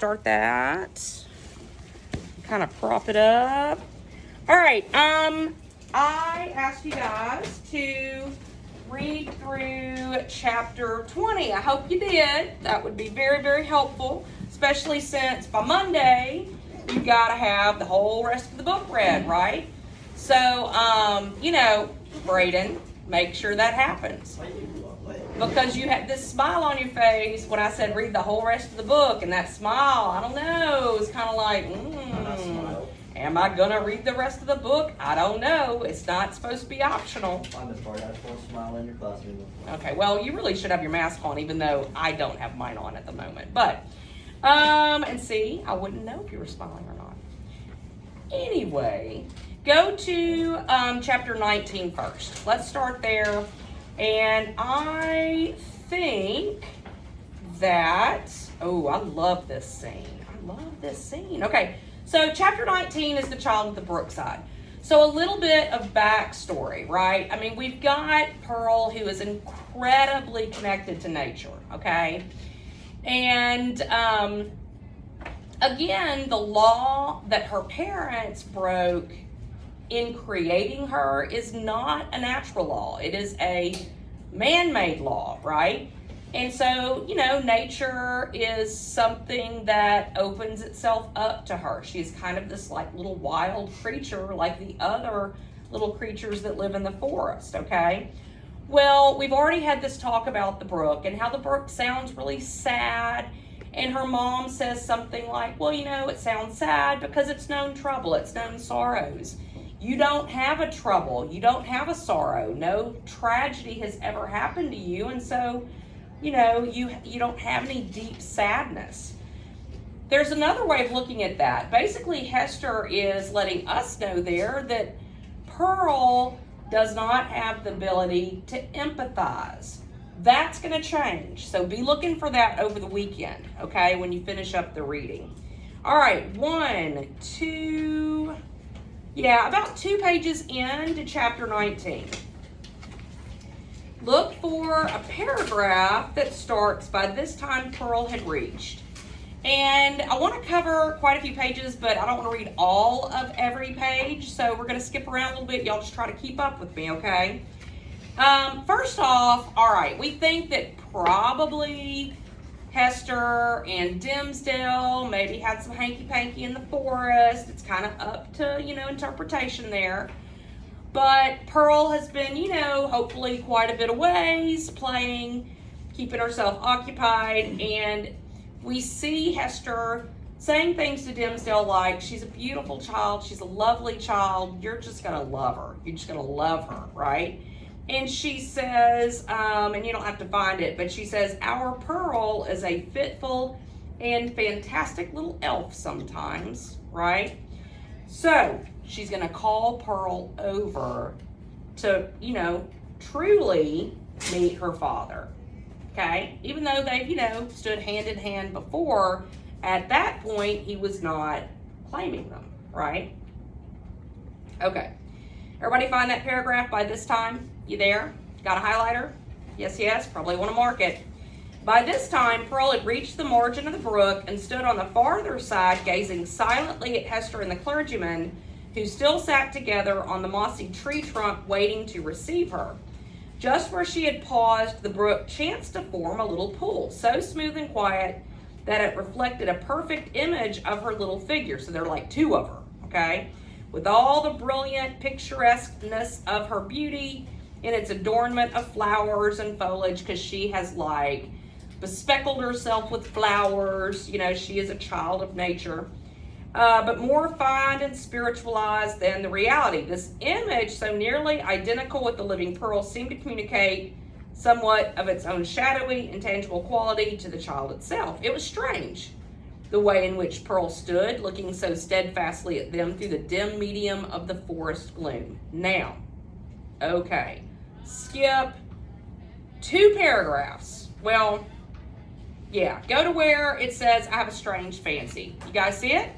start that. Kind of prop it up. All right, I asked you guys to read through chapter 20. I hope you did. That would be very, very helpful, especially since by Monday, you've got to have the whole rest of the book read, right? So, Braden, make sure that happens. Because you had this smile on your face when I said read the whole rest of the book, and that smile, I don't know, it's kind of like, am I going to read the rest of the book? I don't know. It's not supposed to be optional. I'm just part. I just want to smile in your classroom. Okay, well, you really should have your mask on, even though I don't have mine on at the moment. But, and see, I wouldn't know if you were smiling or not. Anyway, go to chapter 19 first. Let's start there. And I think that, I love this scene. Okay, so chapter 19 is the child at the brookside. So a little bit of backstory, right? I mean, we've got Pearl, who is incredibly connected to nature, okay? And again, the law that her parents broke in creating her is not a natural law. It is a man-made law, right? And so, nature is something that opens itself up to her. She's kind of this like little wild creature like the other little creatures that live in the forest, okay? Well, we've already had this talk about the brook and how the brook sounds really sad. And her mom says something like, well, it sounds sad because it's known trouble, it's known sorrows. You don't have a trouble, you don't have a sorrow, no tragedy has ever happened to you, and so, you don't have any deep sadness. There's another way of looking at that. Basically, Hester is letting us know there that Pearl does not have the ability to empathize. That's going to change, so be looking for that over the weekend, okay, when you finish up the reading. All right, about 2 pages into chapter 19. Look for a paragraph that starts, by this time Pearl had reached. And I want to cover quite a few pages, but I don't want to read all of every page, so we're going to skip around a little bit. Y'all just try to keep up with me, okay? First off, all right, we think that probably Hester and Dimsdale maybe had some hanky-panky in the forest. It's kind of up to, interpretation there. But Pearl has been, hopefully quite a bit of ways, playing, keeping herself occupied. And we see Hester saying things to Dimsdale like, she's a beautiful child, she's a lovely child, you're just going to love her. You're just going to love her, right? And she says, and you don't have to find it, but she says, our Pearl is a fitful and fantastic little elf sometimes, right? So she's going to call Pearl over to, truly meet her father, okay? Even though they've, stood hand in hand before, at that point, he was not claiming them, right? Okay. Everybody find that paragraph by this time? You there? Got a highlighter? Yes, probably want to mark it. By this time, Pearl had reached the margin of the brook and stood on the farther side, gazing silently at Hester and the clergyman, who still sat together on the mossy tree trunk waiting to receive her. Just where she had paused, the brook chanced to form a little pool, so smooth and quiet that it reflected a perfect image of her little figure. So there are like 2 of her, okay? With all the brilliant picturesqueness of her beauty in its adornment of flowers and foliage, because she has like bespeckled herself with flowers. She is a child of nature, but more refined and spiritualized than the reality. This image, so nearly identical with the living Pearl, seemed to communicate somewhat of its own shadowy, intangible quality to the child itself. It was strange, the way in which Pearl stood, looking so steadfastly at them through the dim medium of the forest gloom. Now, okay, skip 2 paragraphs. Well, yeah, go to where it says, I have a strange fancy. You guys see it?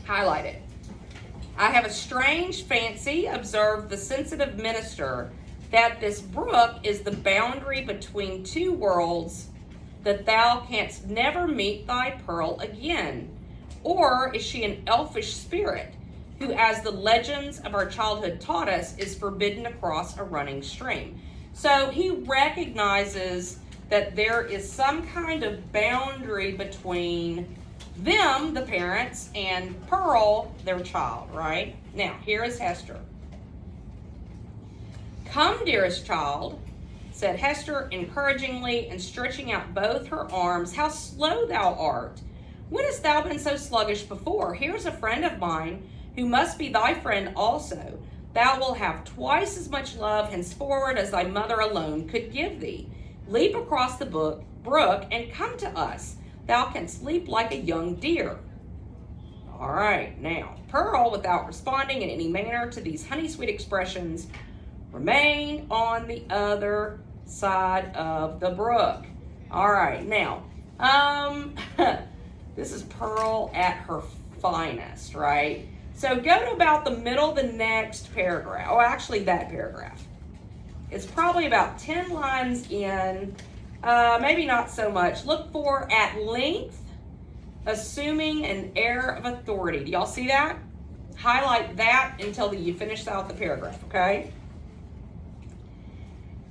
Highlight it. I have a strange fancy, observed the sensitive minister, that this brook is the boundary between 2 worlds that thou canst never meet thy Pearl again? Or is she an elfish spirit who, as the legends of our childhood taught us, is forbidden to cross a running stream? So he recognizes that there is some kind of boundary between them, the parents, and Pearl, their child, right? Now, here is Hester. Come, dearest child, said Hester encouragingly and stretching out both her arms. How slow thou art! When hast thou been so sluggish before? Here's a friend of mine who must be thy friend also. Thou wilt have twice as much love henceforward as thy mother alone could give thee. Leap across the brook and come to us. Thou canst leap like a young deer. All right, now, Pearl, without responding in any manner to these honey-sweet expressions, remained on the other side of the brook. All right, now, this is Pearl at her finest, right? So go to about the middle of the next paragraph. Oh, actually, that paragraph. It's probably about 10 lines in, maybe not so much. Look for at length, assuming an air of authority. Do y'all see that? Highlight that until you finish out the paragraph, okay?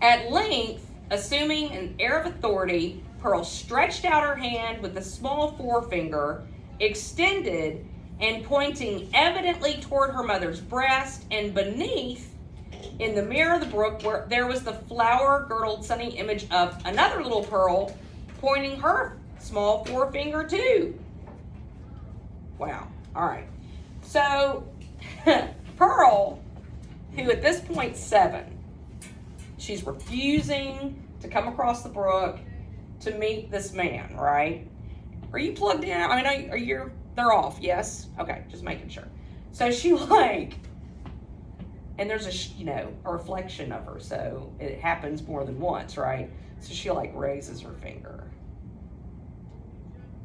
At length, assuming an air of authority, Pearl stretched out her hand with the small forefinger, extended and pointing evidently toward her mother's breast, and beneath, in the mirror of the brook, where there was the flower-girdled sunny image of another little Pearl, pointing her small forefinger too. Wow. All right. So, Pearl, who at this point 7, she's refusing to come across the brook to meet this man, right? Are you plugged in? I mean, are you? They're off, yes? Okay, just making sure. So she and there's a reflection of her, so it happens more than once, right? So she raises her finger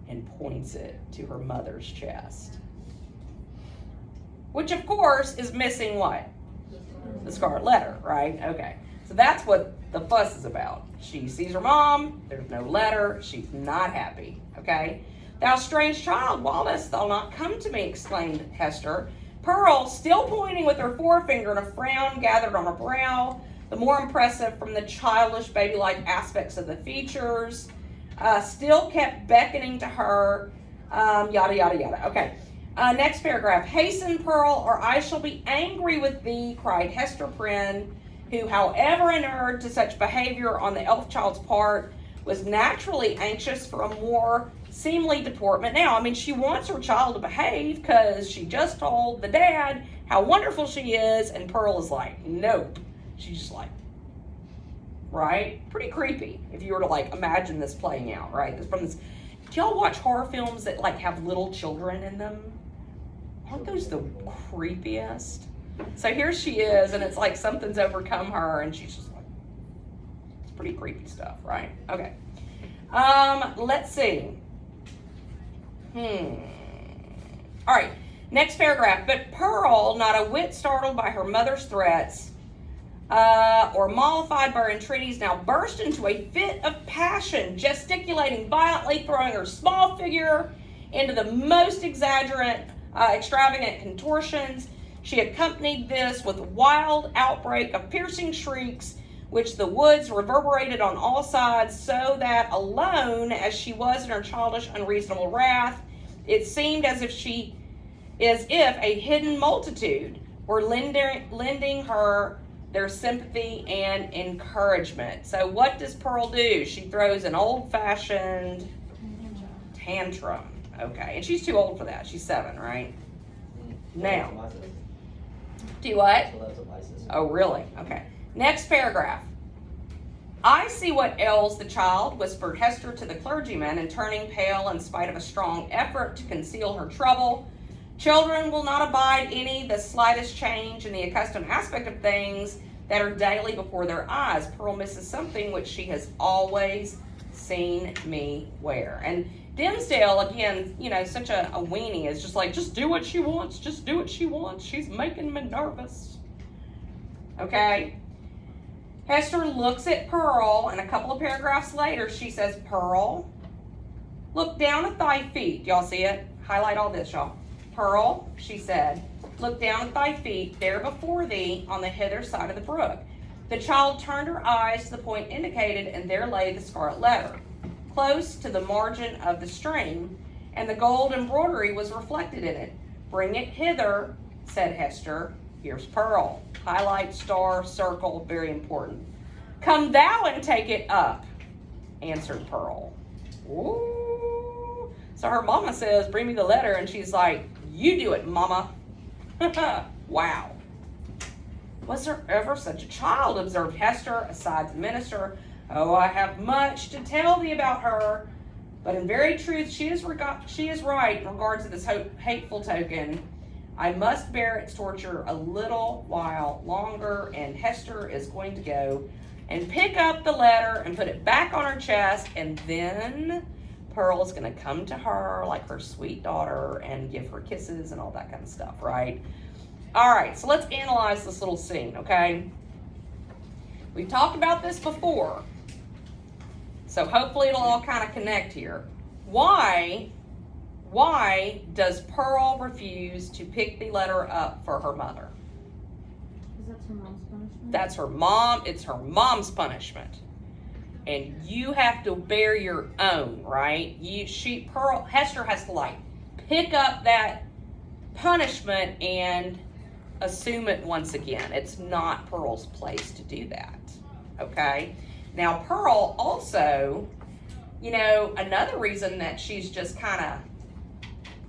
and points it to her mother's chest. Which, of course, is missing what? The scarlet letter, right? Okay. So that's what the fuss is about. She sees her mom, there's no letter, she's not happy, okay? Thou strange child, why dost thou not come to me? Exclaimed Hester. Pearl, still pointing with her forefinger, and a frown gathered on her brow, the more impressive from the childish, baby-like aspects of the features, still kept beckoning to her, yada, yada, yada. Okay, next paragraph. Hasten, Pearl, or I shall be angry with thee, cried Hester Prynne, who, however inured to such behavior on the elf child's part, was naturally anxious for a more seemly deportment. Now, I mean, she wants her child to behave because she just told the dad how wonderful she is, and Pearl is like, nope. She's just like, right? Pretty creepy if you were to imagine this playing out, right? Do y'all watch horror films that have little children in them? Aren't those the creepiest? So here she is, and it's like something's overcome her, and she's just like, it's pretty creepy stuff, right? Okay. Let's see. All right, next paragraph. But Pearl, not a whit startled by her mother's threats, or mollified by her entreaties, now burst into a fit of passion, gesticulating violently, throwing her small figure into the most extravagant contortions. She accompanied this with a wild outbreak of piercing shrieks, which the woods reverberated on all sides, so that alone as she was in her childish, unreasonable wrath, it seemed as if a hidden multitude were lending her their sympathy and encouragement. So what does Pearl do? She throws an old-fashioned tantrum. Okay, and she's too old for that. She's 7, right? Now, do what? Oh, really? Okay. Next paragraph. I see what ails the child, whispered Hester to the clergyman, and turning pale in spite of a strong effort to conceal her trouble. Children will not abide the slightest change in the accustomed aspect of things that are daily before their eyes. Pearl misses something which she has always seen me wear. And Dimmesdale, again, such a weenie, is just like, just do what she wants, just do what she wants. She's making me nervous. Okay? Hester looks at Pearl, and a couple of paragraphs later, she says, Pearl, look down at thy feet. Y'all see it? Highlight all this, y'all. Pearl, she said, look down at thy feet, there before thee, on the hither side of the brook. The child turned her eyes to the point indicated, and there lay the scarlet letter, close to the margin of the stream, and the gold embroidery was reflected in it. Bring it hither, said Hester. Here's Pearl. Highlight, star, circle, very important. Come thou and take it up, answered Pearl. Ooh. So her mama says, bring me the letter, and she's like, you do it, mama. Wow. Was there ever such a child, observed Hester, aside to the minister. Oh, I have much to tell thee about her, but in very truth she is right in regard to this hateful token. I must bear its torture a little while longer, and Hester is going to go and pick up the letter and put it back on her chest, and then Pearl's going to come to her like her sweet daughter and give her kisses and all that kind of stuff, right? All right, so let's analyze this little scene, okay? We've talked about this before, so hopefully it'll all kind of connect here. Why does Pearl refuse to pick the letter up for her mother? Because that's her mom's punishment? That's her mom. It's her mom's punishment. And you have to bear your own, right? Hester has to like pick up that punishment and assume it once again. It's not Pearl's place to do that, okay? Now, Pearl also, another reason that she's just kind of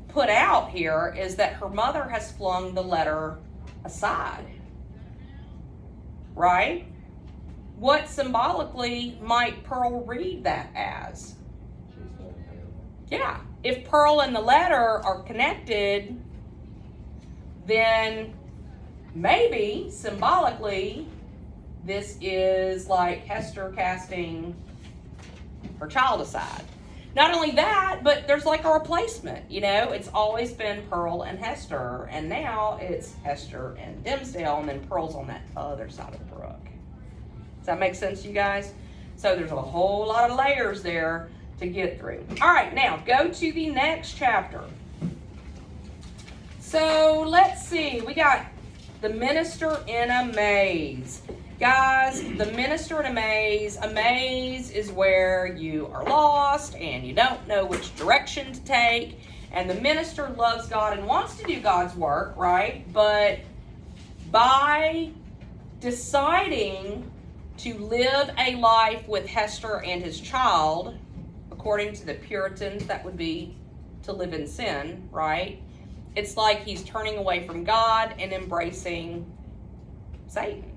put out here is that her mother has flung the letter aside, right? What symbolically might Pearl read that as? Yeah, if Pearl and the letter are connected, then maybe symbolically this is like Hester casting her child aside. Not only that, but there's like a replacement, it's always been Pearl and Hester, and now it's Hester and Dimmesdale, and then Pearl's on that other side of the brook. Does that make sense to you guys? So there's a whole lot of layers there to get through. All right, now go to the next chapter. So let's see, we got the minister in a maze. Guys, the minister in a maze. A maze is where you are lost and you don't know which direction to take. And the minister loves God and wants to do God's work, right? But by deciding to live a life with Hester and his child, according to the Puritans, that would be to live in sin, right? It's like he's turning away from God and embracing Satan.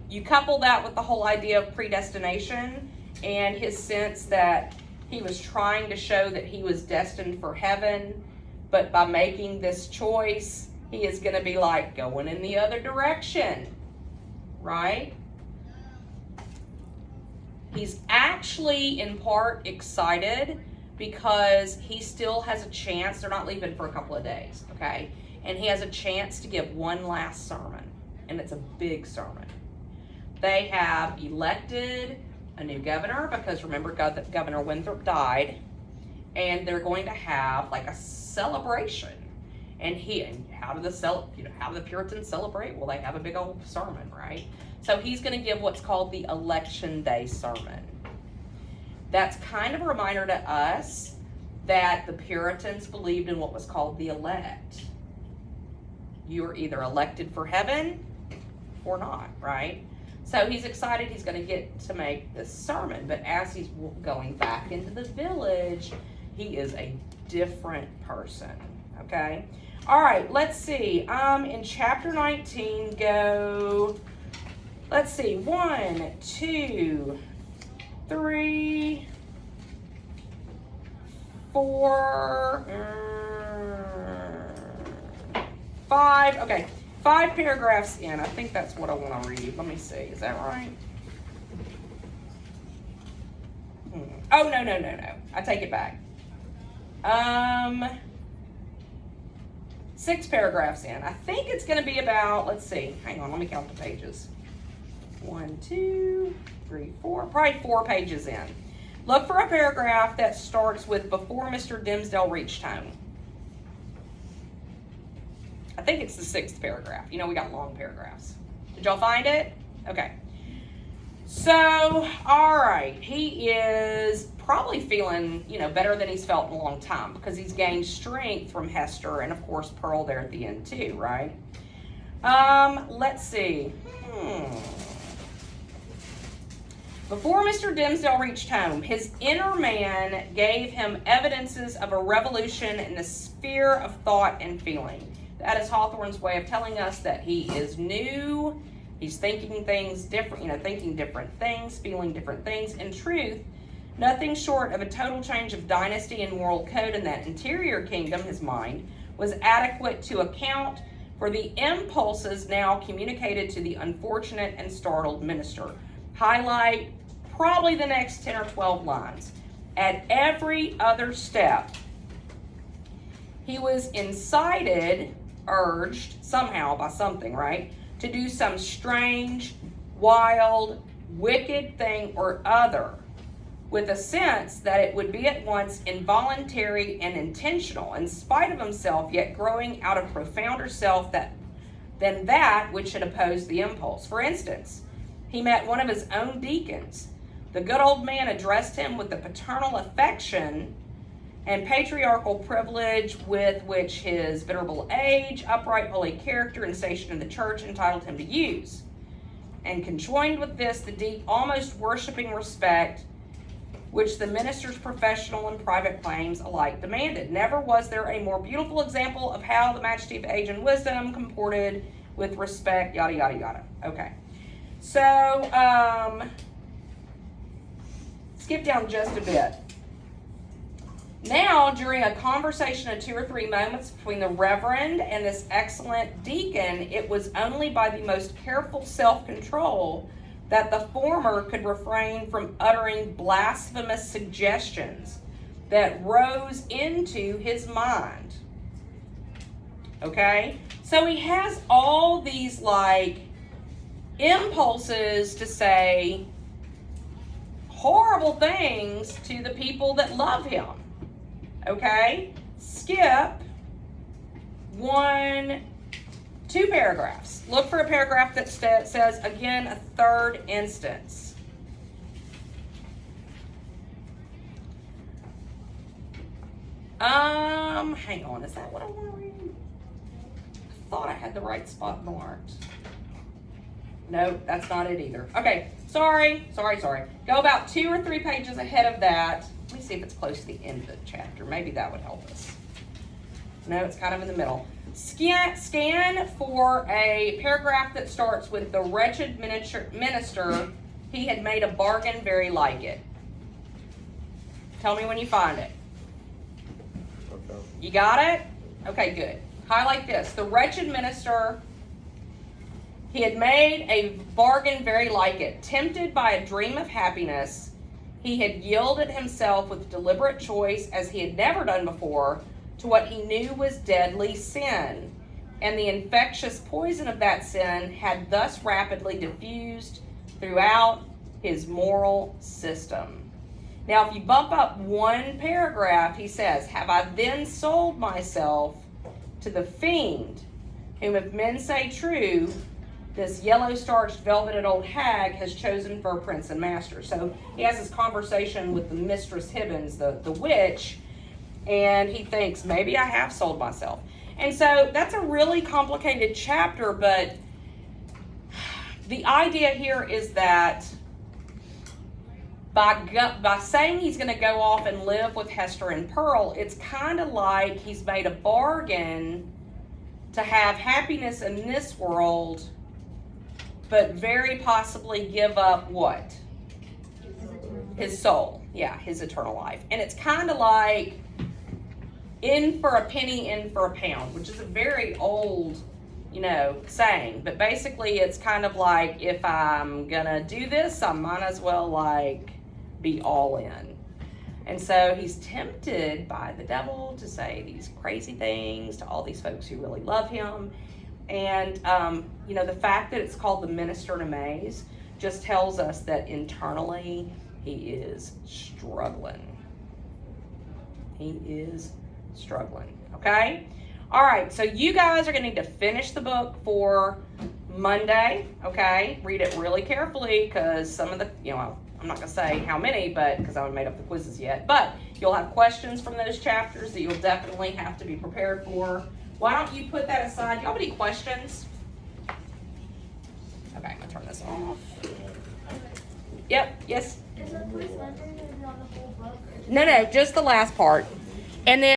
You couple that with the whole idea of predestination and his sense that he was trying to show that he was destined for heaven, but by making this choice, he is going to be like going in the other direction, right? He's actually in part excited because he still has a chance. They're not leaving for a couple of days, okay? And he has a chance to give one last sermon, and it's a big sermon. They have elected a new governor because remember Governor Winthrop died, and they're going to have like a celebration. And how do the Puritans celebrate? Well, they have a big old sermon, right? So he's going to give what's called the Election Day sermon. That's kind of a reminder to us that the Puritans believed in what was called the elect. You are either elected for heaven or not, right? So he's excited he's going to get to make this sermon, but as he's going back into the village, he is a different person, okay? All right, let's see. In chapter 19, let's see, 1, 2, 3, 4, 5, okay. 5 paragraphs in. I think that's what I want to read. Let me see. Is that right? Oh, no. I take it back. 6 paragraphs in. I think it's going to be about, let's see. Hang on, let me count the pages. 1, 2, 3, 4, probably 4 pages in. Look for a paragraph that starts with before Mr. Dimsdale reached home. I think it's the 6th paragraph. You know, we got long paragraphs. Did y'all find it? Okay. So, all right. He is probably feeling, better than he's felt in a long time because he's gained strength from Hester and, of course, Pearl there at the end too, right? Let's see. Before Mr. Dimsdale reached home, his inner man gave him evidences of a revolution in the sphere of thought and feeling. That is Hawthorne's way of telling us that he is new, he's thinking things different, thinking different things, feeling different things. In truth, nothing short of a total change of dynasty and moral code in that interior kingdom, his mind, was adequate to account for the impulses now communicated to the unfortunate and startled minister. Highlight probably the next 10 or 12 lines. At every other step, he was incited, urged somehow by something, right, to do some strange, wild, wicked thing or other, with a sense that it would be at once involuntary and intentional, in spite of himself, yet growing out of profounder self than that which had opposed the impulse. For instance, he met one of his own deacons. The good old man addressed him with the paternal affection and patriarchal privilege with which his venerable age, upright holy character, and station in the church entitled him to use, and conjoined with this the deep, almost worshiping respect which the minister's professional and private claims alike demanded. Never was there a more beautiful example of how the majesty of age and wisdom comported with respect, yada, yada, yada. Okay. So, skip down just a bit. Now, during a conversation of 2 or 3 moments between the reverend and this excellent deacon, it was only by the most careful self-control that the former could refrain from uttering blasphemous suggestions that rose into his mind. Okay? So he has all these, impulses to say horrible things to the people that love him. Okay? Skip 2 paragraphs. Look for a paragraph that says, again, a 3rd instance. Hang on, is that what I want to read? I thought I had the right spot marked. No, that's not it either. Okay, sorry. Go about 2 or 3 pages ahead of that. Let me see if it's close to the end of the chapter. Maybe that would help us. No, it's kind of in the middle. Scan for a paragraph that starts with the wretched minister, he had made a bargain very like it. Tell me when you find it. Okay. You got it? Okay, good. Highlight this. The wretched minister, he had made a bargain very like it. Tempted by a dream of happiness, he had yielded himself with deliberate choice, as he had never done before, to what he knew was deadly sin, and the infectious poison of that sin had thus rapidly diffused throughout his moral system. Now, if you bump up 1 paragraph, he says, have I then sold myself to the fiend, whom if men say true, this yellow-starched, velveted old hag has chosen for a prince and master. So he has this conversation with the Mistress Hibbins, the witch, and he thinks, maybe I have sold myself. And so that's a really complicated chapter, but the idea here is that by saying he's going to go off and live with Hester and Pearl, it's kind of like he's made a bargain to have happiness in this world, but very possibly give up what? His soul. Yeah, his eternal life. And it's kind of like in for a penny, in for a pound, which is a very old, saying. But basically it's kind of like, if I'm gonna do this, I might as well be all in. And so he's tempted by the devil to say these crazy things to all these folks who really love him. And, the fact that it's called The Minister in Amaze just tells us that internally he is struggling. He is struggling, okay? All right, so you guys are gonna need to finish the book for Monday, okay? Read it really carefully because some of the, I'm not gonna say how many, but because I haven't made up the quizzes yet, but you'll have questions from those chapters that you'll definitely have to be prepared for. Why don't you put that aside? Do you have any questions? Okay, I'm gonna turn this off. Yep, yes? Is the quiz measured on the whole book? No, just the last part. And then